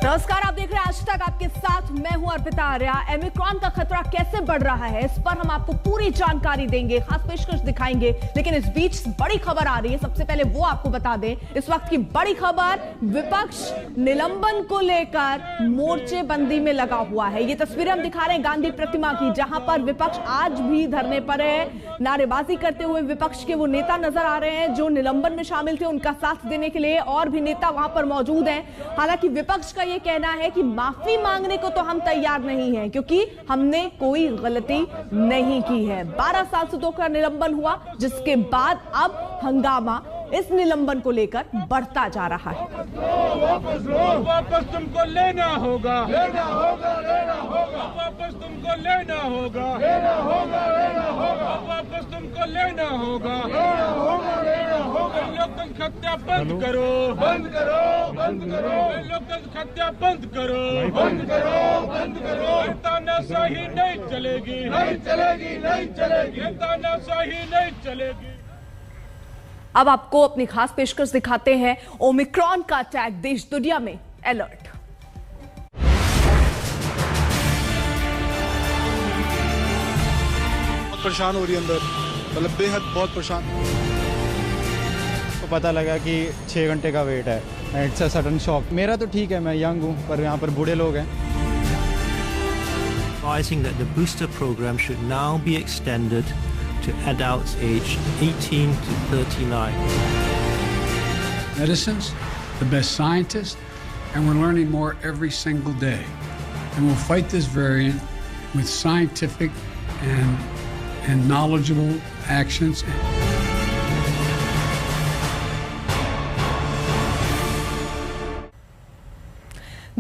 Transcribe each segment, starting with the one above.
नमस्कार, आप देख रहे हैं आज तक, आपके साथ मैं हूं अर्पिता आर्या। ओमिक्रॉन का खतरा कैसे बढ़ रहा है, इस पर हम आपको पूरी जानकारी देंगे, खास पेशकश दिखाएंगे। लेकिन इस बीच बड़ी खबर आ रही है, सबसे पहले वो आपको बता दें। इस वक्त की बड़ी खबर, विपक्ष निलंबन को लेकर मोर्चेबंदी में लगा हुआ है। ये तस्वीरें हम दिखा रहे हैं गांधी प्रतिमा की, जहां पर विपक्ष आज भी धरने पर है। नारेबाजी करते हुए विपक्ष के वो नेता नजर आ रहे हैं जो निलंबन में शामिल थे, उनका साथ देने के लिए और भी नेता वहां पर मौजूद हैं। हालांकि विपक्ष का ये कहना है कि माफी मांगने को तो हम तैयार नहीं हैं, क्योंकि हमने कोई गलती नहीं की है। 12 सांसदों का निलंबन हुआ, जिसके बाद अब हंगामा इस निलंबन को लेकर बढ़ता जा रहा है। वापस तुमको लेना होगा, लेना होगा, लेना होगा, वापस तुमको लेना होगा, लेना होगा, लेना होगा, वापस तुमको लेना होगा, लेना होगा, लेना होगा। लोकतंत्र हत्या बंद करो, बंद करो, बंद करो, लोकतंत्र हत्या बंद करो, बंद करो, बंद करो। तानाशाही नहीं चलेगी, नहीं चलेगी, नहीं चलेगी, तानाशाही नहीं चलेगी। अब आपको अपनी खास पेशकश दिखाते हैं। ओमिक्रॉन का अटैक, देश दुनिया में अलर्ट। बहुत परेशान हो रही है अंदर, मतलब बेहद बहुत परेशान। तो पता लगा कि 6 घंटे का वेट है। It's a sudden shock. मेरा तो ठीक है, मैं यंग हूं, पर यहाँ पर बूढ़े लोग हैं। Advising that the booster program should now be extended to adults aged 18 to 39. Medicines, the best scientists, and we're learning more every single day. And we'll fight this variant with scientific and knowledgeable actions.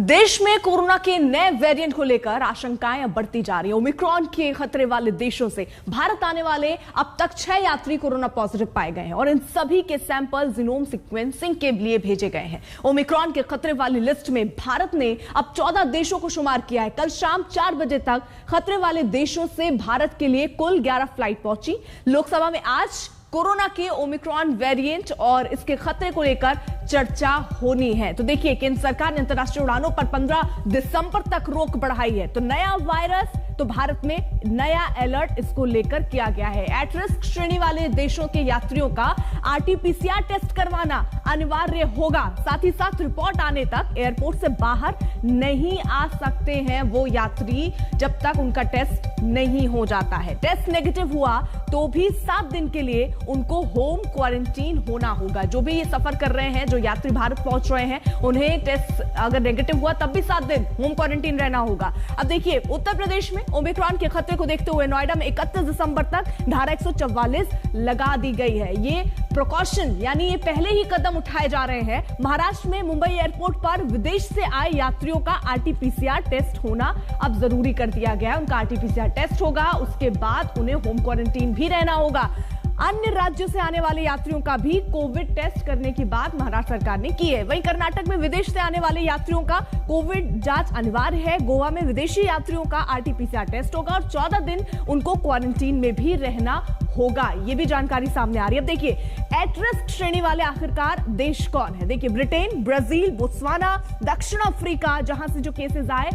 देश में corona के नए variant को लेकर आशंकाएं अब बढ़ती जा रही है। ओमिक्रॉन के खतरे वाले देशों से भारत आने वाले अब तक 6 यात्री कोरोना पॉजिटिव पाए गए हैं और इन सभी के सैंपल जीनोम सीक्वेंसिंग के लिए भेजे गए हैं। ओमिक्रॉन के खतरे वाली लिस्ट में भारत ने अब 14 देशों को शुमार किया है। कल शाम 4 बजे तक खतरे वाले देशों से भारत के लिए कुल 11 फ्लाइट पहुंची। लोकसभा में आज कोरोना के ओमिक्रॉन वेरिएंट और इसके खतरे को लेकर चर्चा होनी है। तो देखिए, केंद्र सरकार ने अंतर्राष्ट्रीय उड़ानों पर 15 दिसंबर तक रोक बढ़ाई है। तो नया वायरस, तो भारत में नया अलर्ट इसको लेकर किया गया है। एट रिस्क श्रेणी वाले देशों के यात्रियों का आरटीपीसीआर टेस्ट करवाना अनिवार्य होगा। साथ ही साथ रिपोर्ट आने तक एयरपोर्ट से बाहर नहीं आ सकते हैं वो यात्री जब तक उनका टेस्ट नहीं हो जाता है। टेस्ट नेगेटिव हुआ तो भी 7 दिन के लिए उनको होम क्वारंटीन होना होगा। जो भी ये सफर कर रहे हैं, जो यात्री भारत पहुंच रहे हैं, उन्हें टेस्ट अगर नेगेटिव हुआ तब भी 7 दिन होम क्वारंटीन रहना होगा। अब देखिए, उत्तर प्रदेश में ओमिक्रॉन के खतरे को देखते हुए नोएडा में 31 दिसंबर तक धारा 144 लगा दी गई है। ये प्रिकॉशन यानी ये पहले ही कदम उठाए जा रहे हैं। महाराष्ट्र में मुंबई एयरपोर्ट पर विदेश से आए यात्रियों का आरटीपीसीआर टेस्ट होना अब जरूरी कर दिया गया है। उनका आरटीपीसीआर टेस्ट होगा, उसके बाद उन्हें होम क्वारंटीन भी रहना होगा। अन्य राज्यों से आने वाले यात्रियों का भी कोविड टेस्ट करने की बात महाराष्ट्र सरकार ने की है। वहीं कर्नाटक में विदेश से आने वाले यात्रियों का कोविड जांच अनिवार्य है। गोवा में विदेशी यात्रियों का आरटीपीसीआर टेस्ट होगा और 14 दिन उनको क्वारंटीन में भी रहना होगा। ये भी जानकारी सामने आ रही है। अब देखिए, एट रिस्क श्रेणी वाले आखिरकार देश कौन है? देखिए, ब्रिटेन, ब्राजील, बोत्सवाना, दक्षिण अफ्रीका, जहां से जो केसेस आए,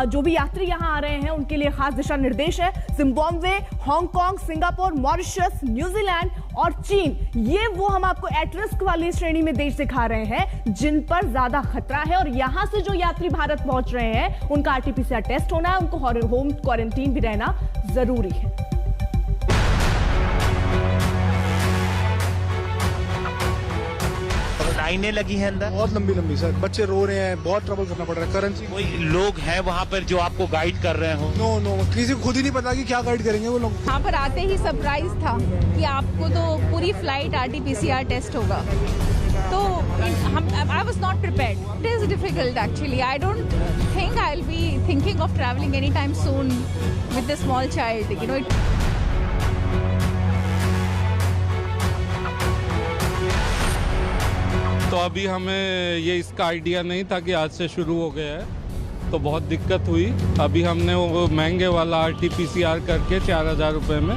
जो भी यात्री यहां आ रहे हैं उनके लिए खास दिशा निर्देश है। Zimbabwe, Hong Kong, Singapore, Mauritius, New Zealand और चीन, ये वो हम आपको एट रिस्क वाली श्रेणी में देश दिखा रहे हैं जिन पर ज्यादा खतरा है। और यहां से जो यात्री भारत पहुंच रहे हैं उनका आरटीपीसीआर टेस्ट होना है, उनको होम क्वारंटीन भी रहना जरूरी है। लाइनें लगी हैं अंदर, बहुत लंबी लंबी सर, बच्चे रो रहे हैं, बहुत ट्रबल करना पड़ रहा है। करेंसी कोई लोग हैं वहाँ पर जो आपको गाइड कर रहे हो? नो, किसी को खुद ही नहीं पता कि क्या गाइड करेंगे वो लोग। यहाँ पर आते ही सरप्राइज था कि आपको तो पूरी फ्लाइट आरटीपीसीआर टेस्ट होगा। तो I was not prepared. It is difficult actually. I don't think I'll be thinking of traveling anytime soon with a small child. You know. तो अभी हमें ये इसका आइडिया नहीं था कि आज से शुरू हो गया है, तो बहुत दिक्कत हुई। अभी हमने वो महंगे वाला आरटीपीसीआर करके 4000 रुपये में,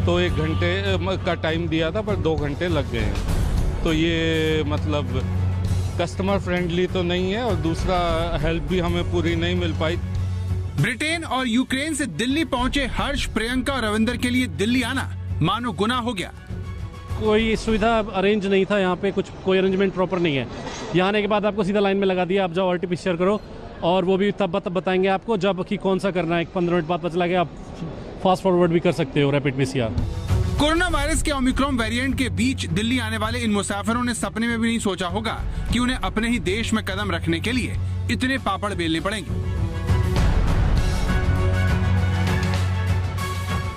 तो 1 घंटे का टाइम दिया था पर 2 घंटे लग गए हैं। तो ये मतलब कस्टमर फ्रेंडली तो नहीं है और दूसरा हेल्प भी हमें पूरी नहीं मिल पाई। ब्रिटेन और यूक्रेन से दिल्ली पहुंचे हर्ष, प्रियंका और रविंदर के लिए दिल्ली आना मानो गुनाह हो गया। कोई सुविधा अरेंज नहीं था यहाँ पे, कोई अरेंजमेंट प्रॉपर नहीं है। यहाँ आने के बाद आपको सीधा लाइन में लगा दिया, आप जाओ RT-PCR करो, और वो भी तब बताएंगे आपको जब कि कौन सा करना है। 15 मिनट बाद पता चला कि आप फास्ट फॉरवर्ड भी कर सकते हो रैपिड PCR। कोरोना वायरस के ओमिक्रॉन वेरिएंट के बीच दिल्ली आने वाले इन मुसाफिरों ने सपने में भी नहीं सोचा होगा कि उन्हें अपने ही देश में कदम रखने के लिए इतने पापड़ बेलने पड़ेंगे।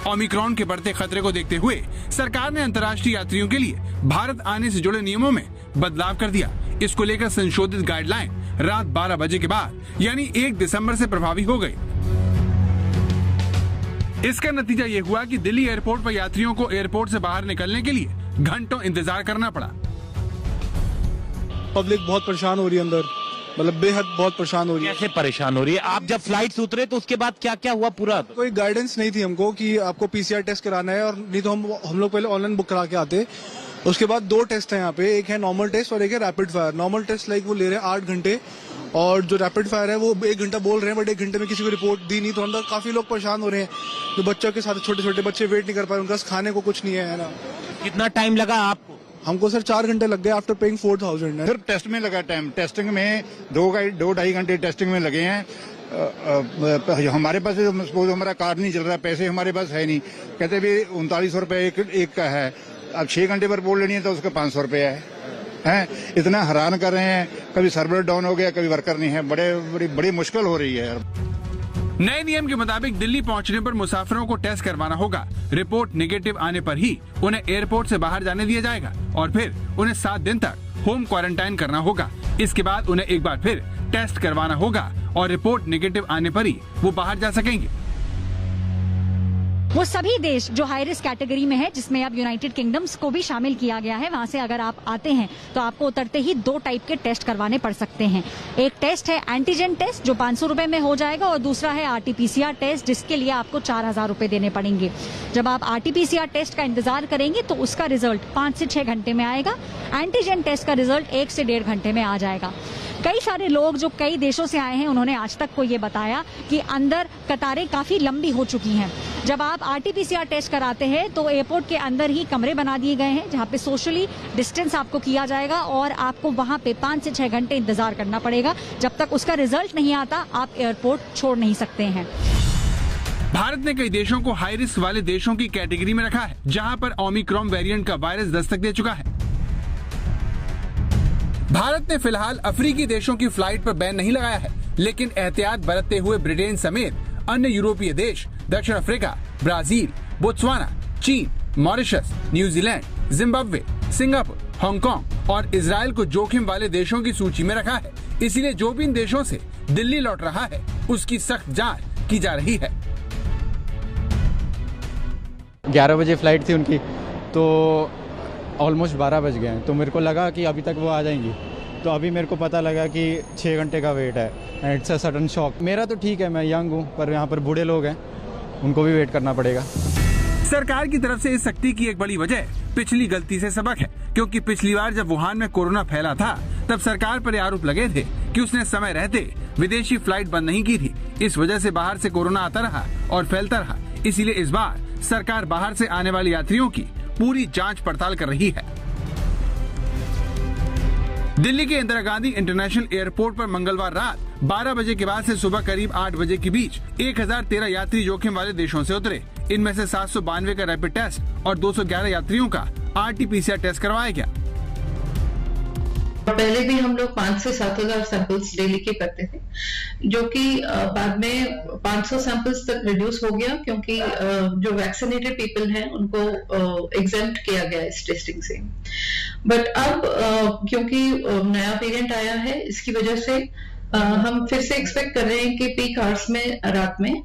ओमिक्रॉन के बढ़ते खतरे को देखते हुए सरकार ने अंतर्राष्ट्रीय यात्रियों के लिए भारत आने से जुड़े नियमों में बदलाव कर दिया। इसको लेकर संशोधित गाइडलाइन रात 12 बजे के बाद यानी 1 दिसंबर से प्रभावी हो गई। इसका नतीजा ये हुआ कि दिल्ली एयरपोर्ट पर यात्रियों को एयरपोर्ट से बाहर निकलने के लिए घंटों इंतजार करना पड़ा। पब्लिक बहुत परेशान हो रही है अंदर, मतलब बेहद बहुत परेशान हो रही है। कैसे परेशान हो रही है? आप जब फ्लाइट से उतरे तो उसके बाद क्या क्या हुआ पूरा? कोई गाइडेंस नहीं थी हमको कि आपको PCR टेस्ट कराना है, और नहीं तो हम लोग पहले ऑनलाइन बुक करा के आते। उसके बाद 2 टेस्ट हैं यहाँ पे, एक है नॉर्मल टेस्ट और एक है rapid fire. Normal taste like वो ले रहे हैं 8 घंटे, और जो रैपिड फायर है वो 1 घंटा बोल रहे हैं, बट 1 घंटे में किसी को रिपोर्ट दी नहीं। तो अंदर काफी लोग परेशान हो रहे हैं, जो बच्चों के साथ छोटे छोटे बच्चे वेट नहीं कर पा रहे, उनका खाने को कुछ नहीं है ना। कितना टाइम लगा आपको? हमको सर 4 घंटे लग गए आफ्टर पेइंग 4000। सिर्फ टेस्ट में लगा टाइम, टेस्टिंग में 2-2.5 घंटे टेस्टिंग में लगे हैं। हमारे पास सपोज हमारा कार्ड नहीं चल रहा, पैसे हमारे पास है नहीं, कहते भी 3900 रुपए एक का है। अब 6 घंटे पर बोल लेनी है तो उसका 500 रुपया है। इतना हैरान कर रहे हैं, कभी सर्वर डाउन हो गया, कभी वर्कर नहीं है, बड़ी मुश्किल हो रही है। नए नियम के मुताबिक दिल्ली पहुंचने पर मुसाफिरों को टेस्ट करवाना होगा। रिपोर्ट नेगेटिव आने पर ही उन्हें एयरपोर्ट से बाहर जाने दिया जाएगा, और फिर उन्हें 7 दिन तक होम क्वारंटाइन करना होगा। इसके बाद उन्हें एक बार फिर टेस्ट करवाना होगा, और रिपोर्ट नेगेटिव आने पर ही वो बाहर जा सकेंगे। वो सभी देश जो हाई रिस्क कैटेगरी में है, जिसमें अब यूनाइटेड किंगडम्स को भी शामिल किया गया है, वहां से अगर आप आते हैं तो आपको उतरते ही 2 टाइप के टेस्ट करवाने पड़ सकते हैं। एक टेस्ट है एंटीजन टेस्ट जो 500 रुपए में हो जाएगा, और दूसरा है RT-PCR टेस्ट जिसके लिए आपको 4000 रुपए देने पड़ेंगे। जब आप RT-PCR टेस्ट का इंतजार करेंगे तो उसका रिजल्ट 5 से 6 घंटे में आएगा। एंटीजन टेस्ट का रिजल्ट 1 से 1.5 घंटे में आ जाएगा। कई सारे लोग जो कई देशों से आए हैं, उन्होंने आज तक को ये बताया कि अंदर कतारें काफी लंबी हो चुकी हैं। जब आप RT-PCR टेस्ट कराते हैं तो एयरपोर्ट के अंदर ही कमरे बना दिए गए हैं जहां पे सोशली डिस्टेंस आपको किया जाएगा, और आपको वहां पे 5 से 6 घंटे इंतजार करना पड़ेगा। जब तक उसका रिजल्ट नहीं आता आप एयरपोर्ट छोड़ नहीं सकते हैं। भारत ने कई देशों को हाई रिस्क वाले देशों की कैटेगरी में रखा है, जहां पर ओमिक्रॉन वेरिएंट का वायरस दस्तक दे चुका है। भारत ने फिलहाल अफ्रीकी देशों की फ्लाइट पर बैन नहीं लगाया है, लेकिन एहतियात बरतते हुए ब्रिटेन समेत अन्य यूरोपीय देश, दक्षिण अफ्रीका, ब्राजील, बोत्सवाना, चीन, Mauritius, New Zealand, Zimbabwe, Singapore, Hong Kong और इजराइल को जोखिम वाले देशों की सूची में रखा है। इसीलिए जो भी इन देशों से दिल्ली लौट रहा है उसकी सख्त जांच की जा रही है। 11 बजे फ्लाइट थी उनकी, तो ऑलमोस्ट 12 बज गए हैं, तो मेरे को लगा कि अभी तक वो आ जाएंगी। तो अभी मेरे को पता लगा कि 6 घंटे का वेट है। It's a sudden shock. मेरा तो ठीक है, मैं यंग हूँ, पर यहाँ पर बूढ़े लोग हैं, उनको भी वेट करना पड़ेगा। सरकार की तरफ से इस सख्ती की एक बड़ी वजह पिछली गलती से सबक है, क्योंकि पिछली बार जब वुहान में कोरोना फैला था तब सरकार पर आरोप लगे थे कि उसने समय रहते विदेशी फ्लाइट बंद नहीं की थी। इस वजह से बाहर से कोरोना आता रहा और फैलता रहा। इसीलिए इस बार सरकार बाहर से आने वाले यात्रियों की पूरी जांच पड़ताल कर रही है। दिल्ली के इंदिरा गांधी इंटरनेशनल एयरपोर्ट पर मंगलवार रात 12 बजे के बाद से सुबह करीब 8 बजे के बीच 1013 यात्री जोखिम वाले देशों से उतरे। इनमें से 792 का रैपिड टेस्ट और 211 यात्रियों का RT-PCR टेस्ट करवाया गया। पहले भी हम लोग 5 से 7,000 सैंपल्स डेली के करते थे, जो कि बाद में 500 सैंपल्स तक रिड्यूस हो गया, क्योंकि जो वैक्सीनेटेड पीपल हैं उनको एग्जेम्प्ट किया गया इस टेस्टिंग से। बट अब क्योंकि नया वेरिएंट आया है, इसकी वजह से हम फिर से एक्सपेक्ट कर रहे हैं कि पीक आवर्स में रात में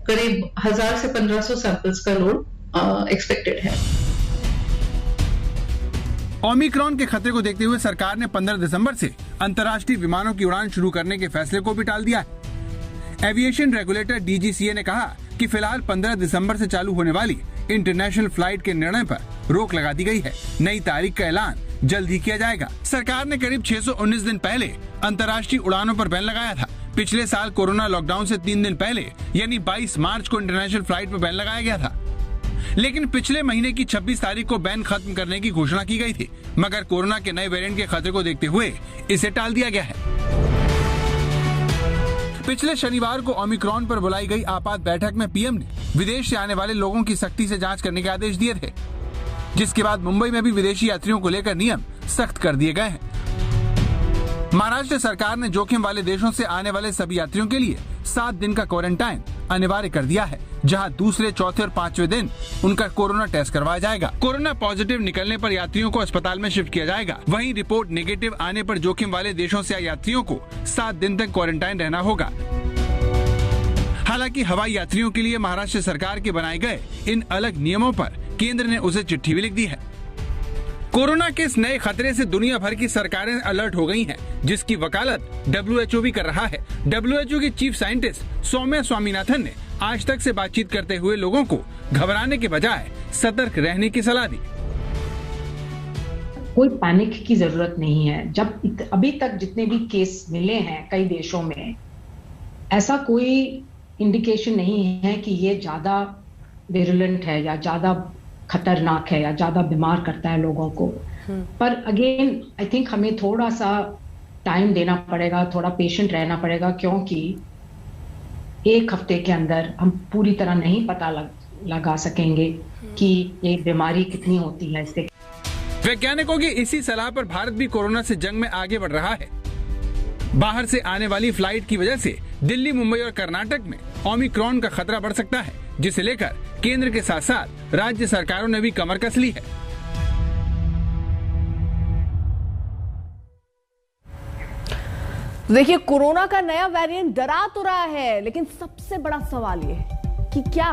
करीब 1000 से 1500 सैंपल्स का लोड एक्सपेक्टेड है। ओमिक्रॉन के खतरे को देखते हुए सरकार ने 15 दिसंबर से अंतर्राष्ट्रीय विमानों की उड़ान शुरू करने के फैसले को भी टाल दिया है। एविएशन रेगुलेटर DGCA ने कहा कि फिलहाल 15 दिसंबर से चालू होने वाली इंटरनेशनल फ्लाइट के निर्णय पर रोक लगा दी गई है। नई तारीख का ऐलान जल्द ही किया जाएगा। सरकार ने करीब 619 दिन पहले अंतर्राष्ट्रीय उड़ानों पर बैन लगाया था। पिछले साल कोरोना लॉकडाउन से 3 दिन पहले यानी 22 मार्च को इंटरनेशनल फ्लाइट पर बैन लगाया गया था, लेकिन पिछले महीने की 26 तारीख को बैन खत्म करने की घोषणा की गई थी, मगर कोरोना के नए वेरिएंट के खतरे को देखते हुए इसे टाल दिया गया है। पिछले शनिवार को ओमिक्रॉन पर बुलाई गई आपात बैठक में पीएम ने विदेश से आने वाले लोगों की सख्ती से जांच करने के आदेश दिए थे, जिसके बाद मुंबई में भी विदेशी यात्रियों को लेकर नियम सख्त कर दिए गए हैं। महाराष्ट्र सरकार ने जोखिम वाले देशों से आने वाले सभी यात्रियों के लिए 7 दिन का क्वारंटाइन अनिवार्य कर दिया है, जहां दूसरे, चौथे और 5वें दिन उनका कोरोना टेस्ट करवाया जाएगा। कोरोना पॉजिटिव निकलने पर यात्रियों को अस्पताल में शिफ्ट किया जाएगा। वहीं रिपोर्ट नेगेटिव आने पर जोखिम वाले देशों से आए यात्रियों को 7 दिन तक क्वारंटाइन रहना होगा। हालांकि हवाई यात्रियों के लिए महाराष्ट्र सरकार के बनाए गए इन अलग नियमों पर केंद्र ने उसे चिट्ठी भी लिख दी है। कोरोना के इस नए खतरे से दुनिया भर की सरकारें अलर्ट हो गई हैं, जिसकी वकालत WHO भी कर रहा है। WHO की चीफ साइंटिस्ट सौम्या स्वामीनाथन ने आज तक से बातचीत करते हुए लोगों को घबराने के बजाय सतर्क रहने की सलाह दी। कोई पैनिक की जरूरत नहीं है। जब अभी तक जितने भी केस मिले हैं कई देशों में, ऐसा कोई इंडिकेशन नहीं है कि ये ज्यादा विरुलेंट है या ज्यादा खतरनाक है या ज्यादा बीमार करता है लोगों को। पर अगेन आई थिंक हमें थोड़ा सा टाइम देना पड़ेगा, थोड़ा पेशेंट रहना पड़ेगा, क्योंकि 1 हफ्ते के अंदर हम पूरी तरह नहीं पता लगा सकेंगे कि ये बीमारी कितनी होती है इससे। वैज्ञानिकों की इसी सलाह पर भारत भी कोरोना से जंग में आगे बढ़ रहा है। बाहर से आने वाली फ्लाइट की वजह से दिल्ली, मुंबई और कर्नाटक में ओमिक्रॉन का खतरा बढ़ सकता है, जिसे लेकर केंद्र के साथ साथ राज्य सरकारों ने भी कमर कस ली है। देखिए, कोरोना का नया वेरिएंट डरा तो रहा है, लेकिन सबसे बड़ा सवाल ये है कि क्या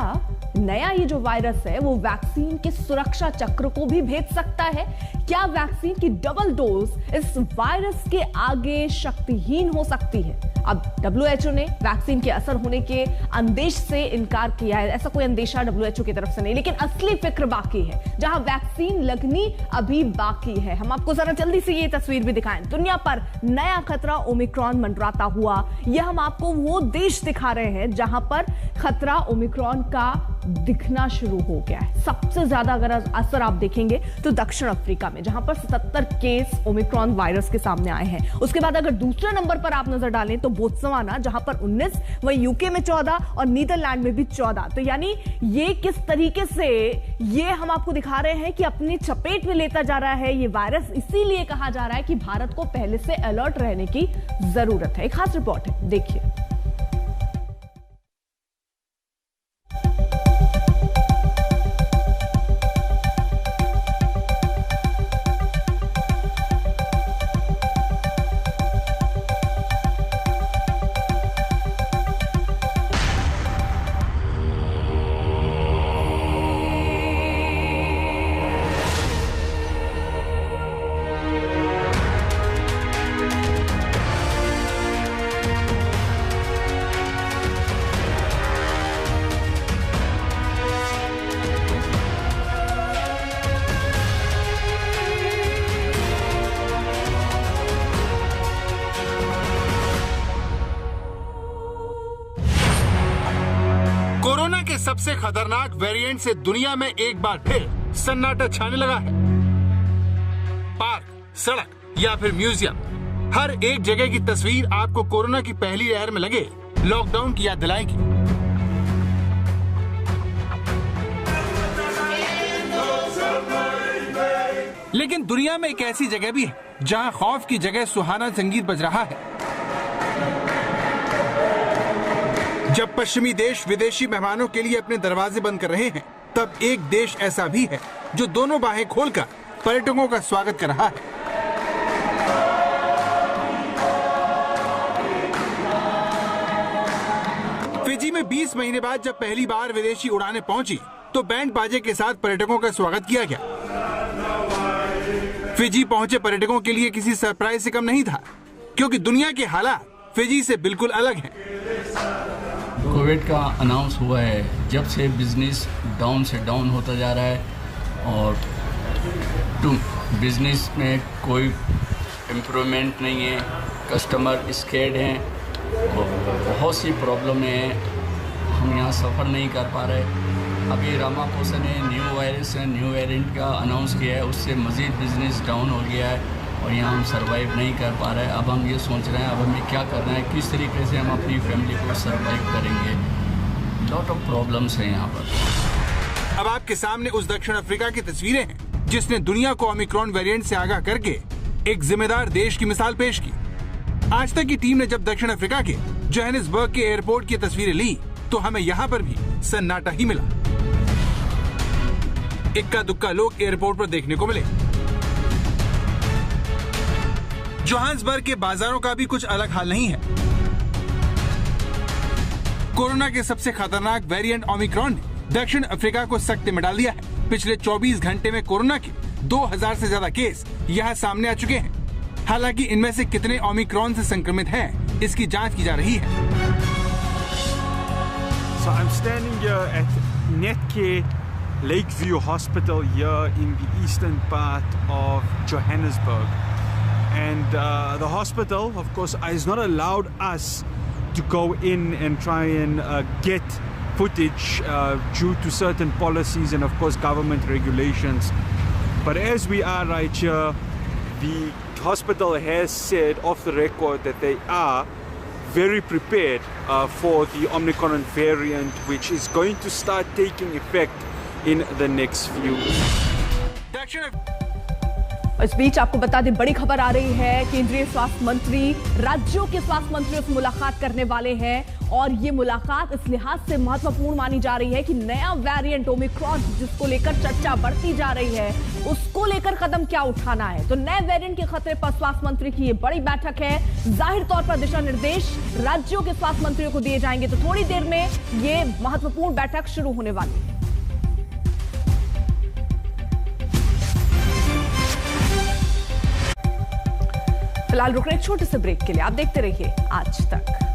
नया ये जो वायरस है वो वैक्सीन के सुरक्षा चक्र को भी भेद सकता है? क्या वैक्सीन की डबल डोज इस वायरस के आगे शक्तिहीन हो सकती है? अब WHO ने वैक्सीन के असर होने के अंदेश से इनकार किया है। ऐसा कोई अंदेशा WHO की तरफ से नहीं, लेकिन असली फिक्र बाकी है, जहां वैक्सीन लगनी अभी बाकी है। हम आपको जरा जल्दी से ये तस्वीर भी दिखाएं। दुनिया पर नया खतरा ओमिक्रॉन मंडराता हुआ, यह हम आपको वो देश दिखा रहे हैं जहां पर खतरा ओमिक्रॉन का दिखना शुरू हो गया है। सबसे ज्यादा अगर असर आप देखेंगे तो दक्षिण अफ्रीका में, जहां पर 77 केस ओमिक्रॉन वायरस के सामने आए हैं। उसके बाद अगर दूसरे नंबर पर आप नजर डालें तो बोत्सवाना, जहां पर 19, वहीं यूके में 14 और नीदरलैंड में भी 14। तो यानी ये किस तरीके से ये हम आपको दिखा रहे हैं कि अपनी चपेट में लेता जा रहा है ये वायरस। इसीलिए कहा जा रहा है कि भारत को पहले से अलर्ट रहने की जरूरत है। एक खास रिपोर्ट है, देखिए। कोरोना के सबसे खतरनाक वेरिएंट से दुनिया में एक बार फिर सन्नाटा छाने लगा है। पार्क, सड़क या फिर म्यूजियम, हर एक जगह की तस्वीर आपको कोरोना की पहली लहर में लगे लॉकडाउन की याद दिलाएगी। लेकिन दुनिया में एक ऐसी जगह भी है जहां खौफ की जगह सुहाना संगीत बज रहा है। जब पश्चिमी देश विदेशी मेहमानों के लिए अपने दरवाजे बंद कर रहे हैं, तब एक देश ऐसा भी है जो दोनों बाहें खोलकर पर्यटकों का स्वागत कर रहा है। फिजी में 20 महीने बाद जब पहली बार विदेशी उड़ानें पहुंची, तो बैंड बाजे के साथ पर्यटकों का स्वागत किया गया। फिजी पहुंचे पर्यटकों के लिए किसी सरप्राइज से कम नहीं था, क्योंकि दुनिया के हालात फिजी से बिल्कुल अलग हैं। कोविड का अनाउंस हुआ है, जब से बिजनेस डाउन से डाउन होता जा रहा है और बिजनेस में कोई इम्प्रूवमेंट नहीं है, कस्टमर स्केर्ड हैं, बहुत सी प्रॉब्लम है, हम यहाँ सफ़र नहीं कर पा रहे। अभी रामापोसा ने न्यू वायरस है, न्यू वेरिएंट का अनाउंस किया है, उससे मज़ीद बिजनेस डाउन हो गया है और यहाँ हम सर्वाइव नहीं कर पा रहे हैं। अब हम ये सोच रहे हैं अब हमें क्या करना है, किस तरीके से हम अपनी फैमिली को सर्वाइव करेंगे। लॉट ऑफ प्रॉब्लम्स हैं यहाँ पर। अब आपके सामने उस दक्षिण अफ्रीका की तस्वीरें हैं जिसने दुनिया को ओमिक्रॉन वेरिएंट से आगाह करके एक जिम्मेदार देश की मिसाल पेश की। आज तक की टीम ने जब दक्षिण अफ्रीका के जोहानिसबर्ग के एयरपोर्ट की तस्वीरें ली तो हमें यहाँ पर भी सन्नाटा ही मिला। इक्का दुक्का लोग एयरपोर्ट पर देखने को मिले। जोहानिसबर्ग के बाजारों का भी कुछ अलग हाल नहीं है। कोरोना के सबसे खतरनाक वेरिएंट ओमिक्रॉन ने दक्षिण अफ्रीका को सख्ते में डाल दिया है। पिछले 24 घंटे में कोरोना के 2000 से ज्यादा केस यहाँ सामने आ चुके हैं। हालांकि इनमें से कितने ओमिक्रॉन से संक्रमित हैं, इसकी जांच की जा रही है। So I'm standing here at Netcare Lakeview Hospital here in the eastern part of Johannesburg, and the hospital, of course, is not allowed us to go in and try and get footage due to certain policies and, of course, government regulations. But as we are right here, the hospital has said off the record that they are very prepared for the Omicron variant, which is going to start taking effect in the next few weeks. इस बीच आपको बता दें, बड़ी खबर आ रही है। केंद्रीय स्वास्थ्य मंत्री राज्यों के स्वास्थ्य मंत्रियों से मुलाकात करने वाले हैं और ये मुलाकात इस लिहाज से महत्वपूर्ण मानी जा रही है कि नया वेरिएंट ओमिक्रॉन जिसको लेकर चर्चा बढ़ती जा रही है, उसको लेकर कदम क्या उठाना है। तो नए वेरिएंट के खतरे पर स्वास्थ्य मंत्री की ये बड़ी बैठक है। जाहिर तौर पर दिशा निर्देश राज्यों के स्वास्थ्य मंत्रियों को दिए जाएंगे। तो थोड़ी देर में ये महत्वपूर्ण बैठक शुरू होने वाली है। फिलहाल रुक रहे एक छोटे से ब्रेक के लिए। आप देखते रहिए आज तक।